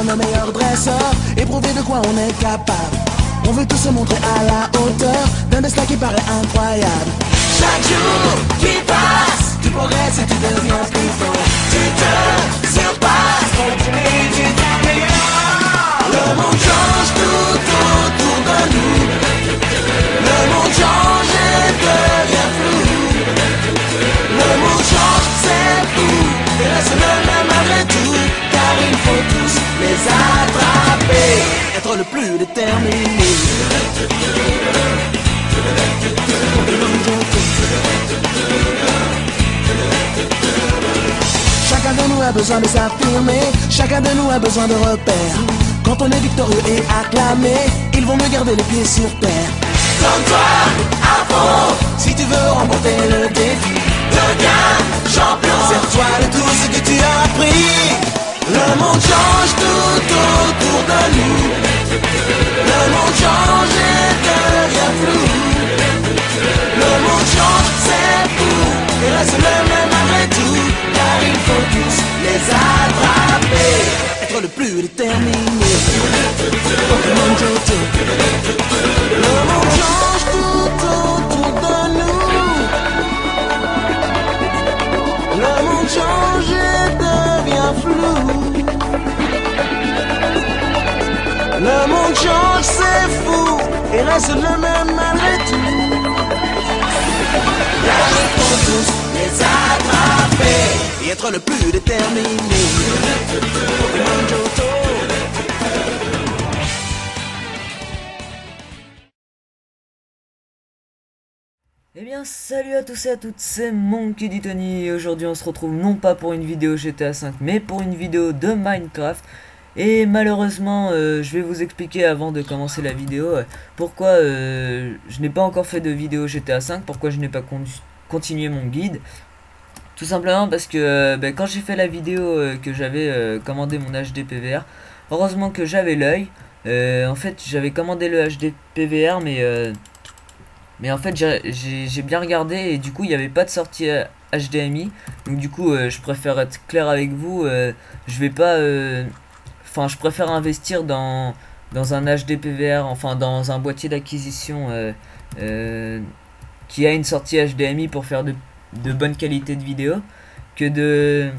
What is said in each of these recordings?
nos meilleurs dresseurs et prouver de quoi on est capable. On veut tous se montrer à la hauteur d'un destin qui paraît incroyable. Chaque jour qui passe, tu progresses et tu deviens plus fort. Tu te surpasses, continue, tu t'améliores. Le monde change tout autour de nous. Le monde change et devient flou. Le monde change, c'est fou, et reste le même malgré tout. Car il faut tous les attraper, être le plus déterminé. Chacun de nous a besoin de s'affirmer, chacun de nous a besoin de repères. Quand on est victorieux et acclamé, il vaut mieux garder les pieds sur terre. Donne-toi à fond, si tu veux remporter le défi. Deviens champion, sers-toi de tout ce que tu as appris. Le monde change tout autour de nous. Le monde change et devient flou. Le monde change, c'est fou, et reste le même malgré tout. Car il faut tous les attraper, être le plus déterminé. Pokémon Johto. Le monde change tout autour de nous. Le monde change et devient flou. Le monde change, c'est fou, et reste le même malgré tout. Car il faut tous les attraper et être le plus déterminé. Pokémon Johto. Eh bien salut à tous et à toutes, c'est Monkey D. Tony et aujourd'hui on se retrouve non pas pour une vidéo GTA 5 mais pour une vidéo de Minecraft. Et malheureusement je vais vous expliquer avant de commencer la vidéo pourquoi je n'ai pas encore fait de vidéo GTA 5, pourquoi je n'ai pas continué mon guide. Tout simplement parce que quand j'ai fait la vidéo que j'avais commandé mon HD PVR, heureusement que j'avais l'œil. En fait j'avais commandé le HD PVR mais en fait j'ai bien regardé et du coup il n'y avait pas de sortie HDMI. Donc du coup je préfère être clair avec vous, je vais pas... Enfin je préfère investir dans un HD PVR, enfin dans un boîtier d'acquisition qui a une sortie HDMI pour faire de bonne qualité de vidéo que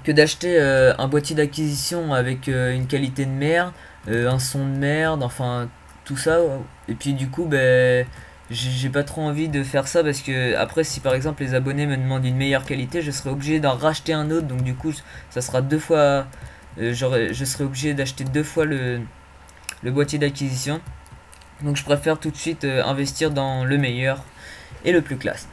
d'acheter un boîtier d'acquisition avec une qualité de merde, un son de merde, enfin tout ça. Et puis du coup j'ai pas trop envie de faire ça parce que après si par exemple les abonnés me demandent une meilleure qualité, je serai obligé d'en racheter un autre, donc du coup ça sera deux fois, je serai obligé d'acheter deux fois le boîtier d'acquisition. Donc je préfère tout de suite investir dans le meilleur et le plus classe.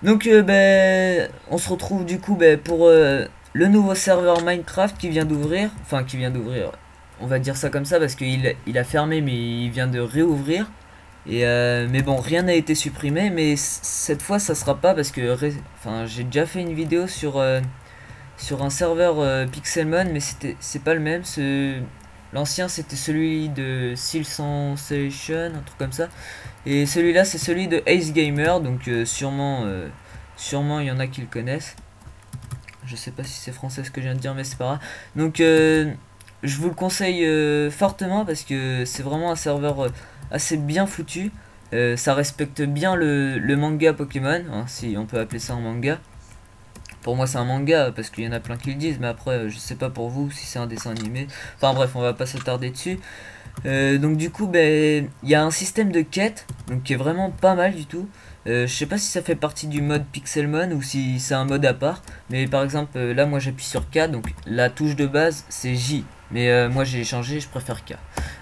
Donc on se retrouve du coup pour le nouveau serveur Minecraft qui vient d'ouvrir, enfin qui vient d'ouvrir, on va dire ça comme ça parce qu'il a fermé mais il vient de réouvrir. Et mais bon, rien n'a été supprimé, mais cette fois ça sera pas parce que j'ai déjà fait une vidéo sur un serveur Pixelmon, mais c'est pas le même. L'ancien c'était celui de Seal Sensation, un truc comme ça, et celui-là c'est celui de Ace Gamer, donc sûrement il y en a qui le connaissent. Je sais pas si c'est français ce que je viens de dire, mais c'est pas grave. Donc je vous le conseille fortement parce que c'est vraiment un serveur assez bien foutu. Ça respecte bien le manga Pokémon, hein, si on peut appeler ça un manga. Pour moi c'est un manga parce qu'il y en a plein qui le disent, mais après je sais pas pour vous si c'est un dessin animé. Enfin bref, on va pas s'attarder dessus. Donc du coup il y a un système de quête donc qui est vraiment pas mal du tout. Je sais pas si ça fait partie du mode Pixelmon ou si c'est un mode à part, mais par exemple là moi j'appuie sur K, donc la touche de base c'est J, mais moi j'ai changé, je préfère K.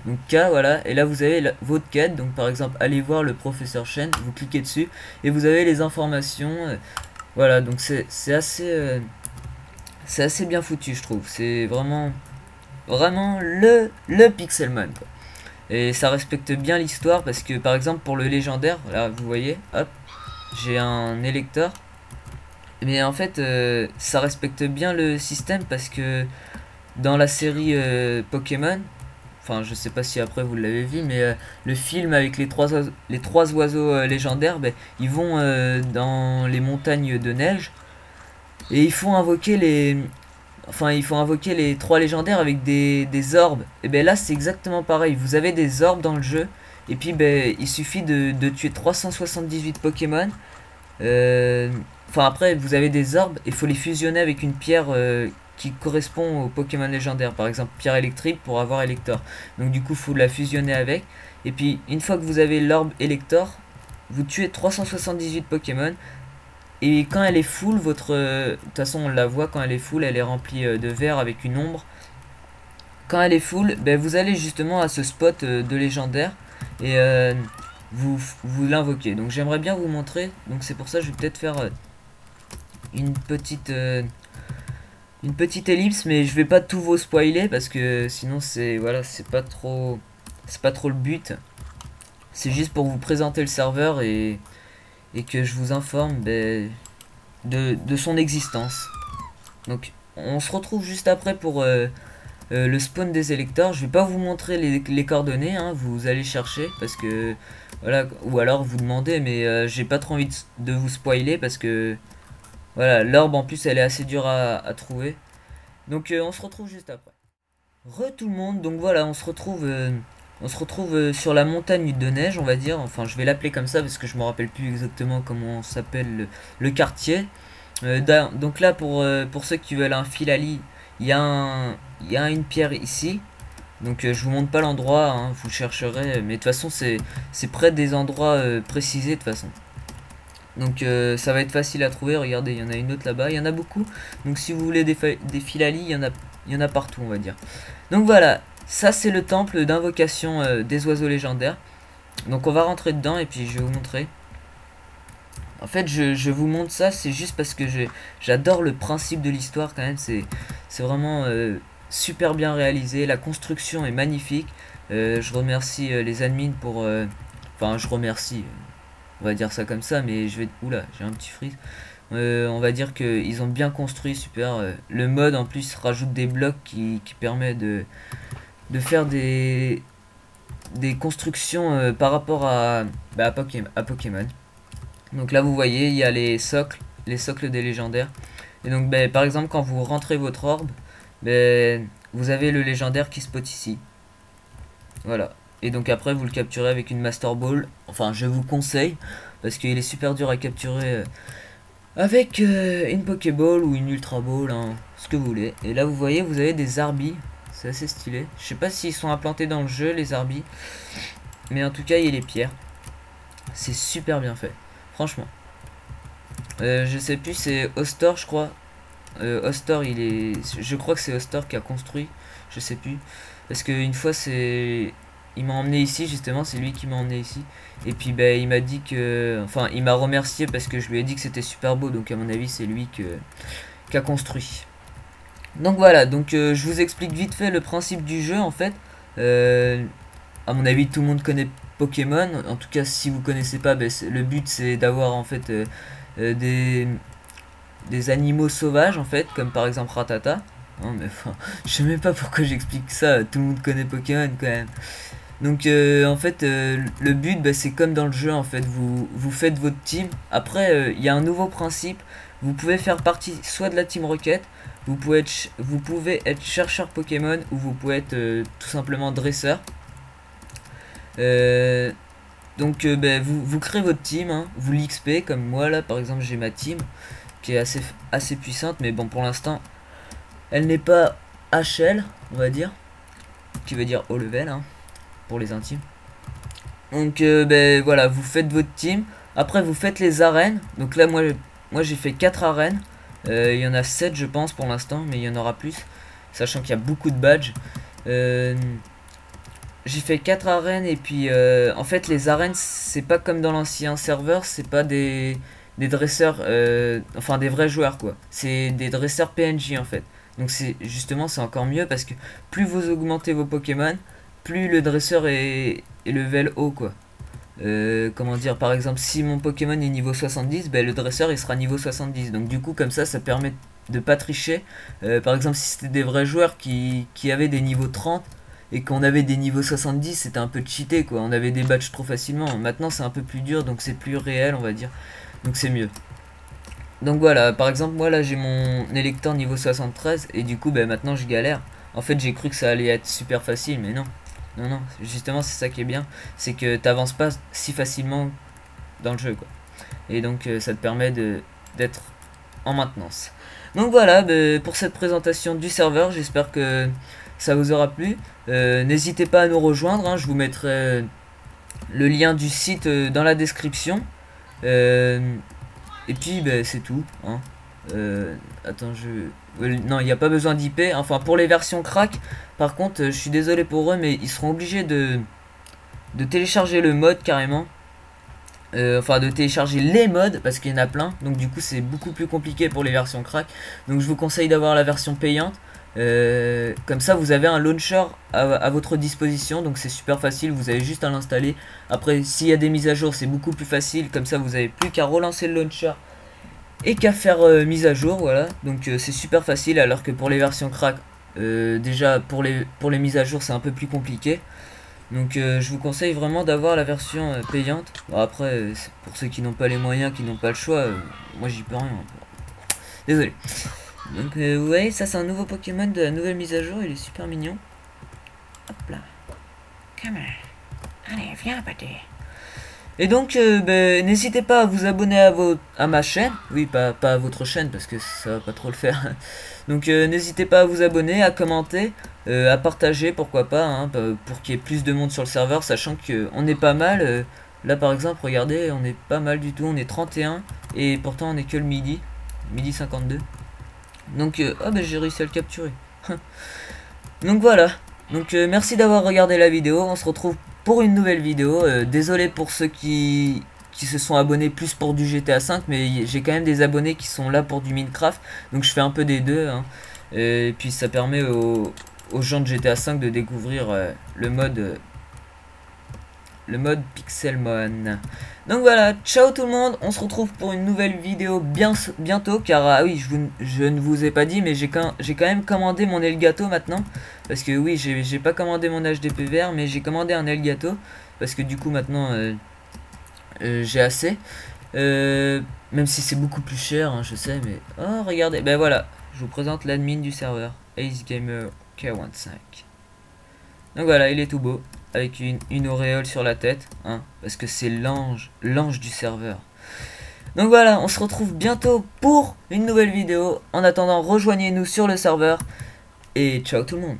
Donc K, voilà, et là vous avez votre quête, donc par exemple allez voir le professeur Chen, vous cliquez dessus et vous avez les informations. Voilà, donc c'est assez bien foutu, je trouve. C'est vraiment le Pixelmon, quoi. Et ça respecte bien l'histoire parce que par exemple pour le légendaire, là vous voyez, hop, j'ai un électeur. Mais en fait ça respecte bien le système parce que dans la série Pokémon, enfin je sais pas si après vous l'avez vu, mais le film avec les trois oiseaux légendaires, ils vont dans les montagnes de neige et ils font invoquer enfin il faut invoquer les 3 légendaires avec des orbes. Et ben là c'est exactement pareil, vous avez des orbes dans le jeu, et puis ben il suffit de tuer 378 Pokémon. Enfin après vous avez des orbes, il faut les fusionner avec une pierre qui correspond au Pokémon légendaire, par exemple pierre électrique pour avoir Elector. Donc du coup faut la fusionner avec, et puis une fois que vous avez l'orbe Elector, vous tuez 378 Pokémon. Et quand elle est full, votre... de toute façon, on la voit quand elle est full, elle est remplie de vert avec une ombre. Quand elle est full, ben, vous allez justement à ce spot de légendaire et vous l'invoquez. Donc j'aimerais bien vous montrer. Donc c'est pour ça que je vais peut-être faire une petite ellipse, mais je vais pas tout vous spoiler parce que sinon c'est voilà, c'est pas trop le but. C'est juste pour vous présenter le serveur et que je vous informe ben, de son existence. Donc on se retrouve juste après pour le spawn des électeurs. Je vais pas vous montrer les coordonnées, hein, vous allez chercher parce que voilà, ou alors vous demandez, mais j'ai pas trop envie de vous spoiler parce que voilà, l'orbe en plus elle est assez dure à trouver. Donc on se retrouve juste après. Tout le monde, donc voilà, on se retrouve sur la montagne de neige, on va dire. Enfin, je vais l'appeler comme ça parce que je me rappelle plus exactement comment s'appelle le quartier. Donc là, pour ceux qui veulent un Filali, il y a une pierre ici. Donc je vous montre pas l'endroit, hein, vous chercherez. Mais de toute façon, c'est près des endroits précisés de toute façon. Donc ça va être facile à trouver. Regardez, il y en a une autre là-bas. Il y en a beaucoup. Donc si vous voulez des Filali, il y en a partout, on va dire. Donc voilà. Ça c'est le temple d'invocation des oiseaux légendaires. Donc on va rentrer dedans et puis je vais vous montrer. En fait je vous montre ça, c'est juste parce que j'adore le principe de l'histoire quand même. C'est vraiment super bien réalisé. La construction est magnifique. Je remercie les admins pour... Enfin je remercie, on va dire ça comme ça, mais je vais... Oula, j'ai un petit freeze. On va dire qu'ils ont bien construit, super. Le mode en plus rajoute des blocs qui permet de faire des constructions par rapport à Pokémon. Donc là vous voyez il y a les socles des légendaires. Et donc par exemple quand vous rentrez votre orbe, vous avez le légendaire qui spot ici. Voilà. Et donc après vous le capturez avec une Master Ball. Enfin je vous conseille parce qu'il est super dur à capturer avec une Pokéball ou une Ultra Ball, hein, ce que vous voulez. Et là vous voyez vous avez des Arbis. C'est assez stylé. Je sais pas s'ils sont implantés dans le jeu, les Arbis. Mais en tout cas, il y a les pierres. C'est super bien fait. Franchement. Je sais plus, c'est Ostor, je crois. Ostor, il est... Je crois que c'est Ostor qui a construit. Je sais plus. Parce qu'une fois, c'est... Il m'a emmené ici, justement. C'est lui qui m'a emmené ici. Et puis, il m'a dit que... Enfin, il m'a remercié parce que je lui ai dit que c'était super beau. Donc, à mon avis, c'est lui qui a construit. Donc voilà, donc je vous explique vite fait le principe du jeu en fait. À mon avis tout le monde connaît Pokémon. En tout cas si vous connaissez pas, le but c'est d'avoir en fait des animaux sauvages en fait, comme par exemple Rattata. Non mais enfin, je sais même pas pourquoi j'explique ça, tout le monde connaît Pokémon quand même. Donc en fait le but c'est comme dans le jeu en fait, vous faites votre team. Après il y a un nouveau principe, vous pouvez faire partie soit de la Team Rocket, vous pouvez être chercheur Pokémon ou vous pouvez être tout simplement dresseur. Donc vous créez votre team, hein, vous l'XP comme moi là par exemple j'ai ma team qui est assez puissante, mais bon pour l'instant elle n'est pas HL on va dire, qui veut dire haut level hein, pour les intimes. Donc voilà, vous faites votre team, après vous faites les arènes. Donc là moi j'ai fait 4 arènes. Il y en a 7 je pense pour l'instant, mais il y en aura plus, sachant qu'il y a beaucoup de badges. J'ai fait 4 arènes et puis en fait les arènes c'est pas comme dans l'ancien serveur, c'est pas des dresseurs, enfin des vrais joueurs quoi. C'est des dresseurs PNJ en fait. Donc c'est encore mieux parce que plus vous augmentez vos Pokémon, plus le dresseur est level haut quoi. Comment dire, par exemple si mon Pokémon est niveau 70, le dresseur il sera niveau 70, donc du coup comme ça permet de pas tricher. Par exemple si c'était des vrais joueurs qui avaient des niveaux 30 et qu'on avait des niveaux 70, c'était un peu cheaté quoi, on avait des badges trop facilement. Maintenant c'est un peu plus dur donc c'est plus réel on va dire, donc c'est mieux. Donc voilà, par exemple moi là j'ai mon électeur niveau 73 et du coup bah, maintenant je galère. En fait j'ai cru que ça allait être super facile mais non. Non non, justement c'est ça qui est bien, c'est que t'avances pas si facilement dans le jeu quoi. Et donc ça te permet d'être en maintenance. Donc voilà pour cette présentation du serveur, j'espère que ça vous aura plu. N'hésitez pas à nous rejoindre, hein, je vous mettrai le lien du site dans la description. Et puis c'est tout. Hein. Attends, non, il n'y a pas besoin d'IP. Enfin, pour les versions crack, par contre, je suis désolé pour eux, mais ils seront obligés de télécharger le mode carrément. Enfin, de télécharger les mods, parce qu'il y en a plein. Donc du coup, c'est beaucoup plus compliqué pour les versions crack. Donc je vous conseille d'avoir la version payante. Comme ça vous avez un launcher à votre disposition, donc c'est super facile, vous avez juste à l'installer. Après s'il y a des mises à jour c'est beaucoup plus facile, comme ça vous avez plus qu'à relancer le launcher et qu'à faire mise à jour, voilà. Donc c'est super facile, alors que pour les versions crack déjà pour les mises à jour c'est un peu plus compliqué. Donc je vous conseille vraiment d'avoir la version payante. Bon, après pour ceux qui n'ont pas les moyens, qui n'ont pas le choix, moi j'y peux rien. Désolé. Donc ouais, ça c'est un nouveau Pokémon de la nouvelle mise à jour, il est super mignon. Hop là. Come on. Allez, viens, pâté. Et donc n'hésitez pas à vous abonner à ma chaîne. Oui, pas à votre chaîne parce que ça va pas trop le faire. Donc n'hésitez pas à vous abonner, à commenter, à partager, pourquoi pas, hein, pour qu'il y ait plus de monde sur le serveur, sachant qu'on est pas mal. Là par exemple, regardez, on est pas mal du tout, on est 31 et pourtant on est que le midi 52. Donc j'ai réussi à le capturer. Donc voilà. Donc merci d'avoir regardé la vidéo. On se retrouve pour une nouvelle vidéo. Désolé pour ceux qui se sont abonnés plus pour du GTA 5, mais j'ai quand même des abonnés qui sont là pour du Minecraft. Donc je fais un peu des deux. Hein. Et puis ça permet aux gens de GTA 5 de découvrir le mode Pixelmon. Donc voilà, ciao tout le monde, on se retrouve pour une nouvelle vidéo bientôt, car ah oui, je ne vous ai pas dit, mais j'ai quand même commandé mon Elgato maintenant, parce que oui, j'ai pas commandé mon HDP vert, mais j'ai commandé un Elgato, parce que du coup maintenant j'ai assez, même si c'est beaucoup plus cher, hein, je sais, mais oh regardez, ben voilà, je vous présente l'admin du serveur, Ace Gamer K15. Donc voilà, il est tout beau, avec une auréole sur la tête, hein, parce que c'est l'ange du serveur. Donc voilà, on se retrouve bientôt pour une nouvelle vidéo. En attendant, rejoignez-nous sur le serveur, et ciao tout le monde.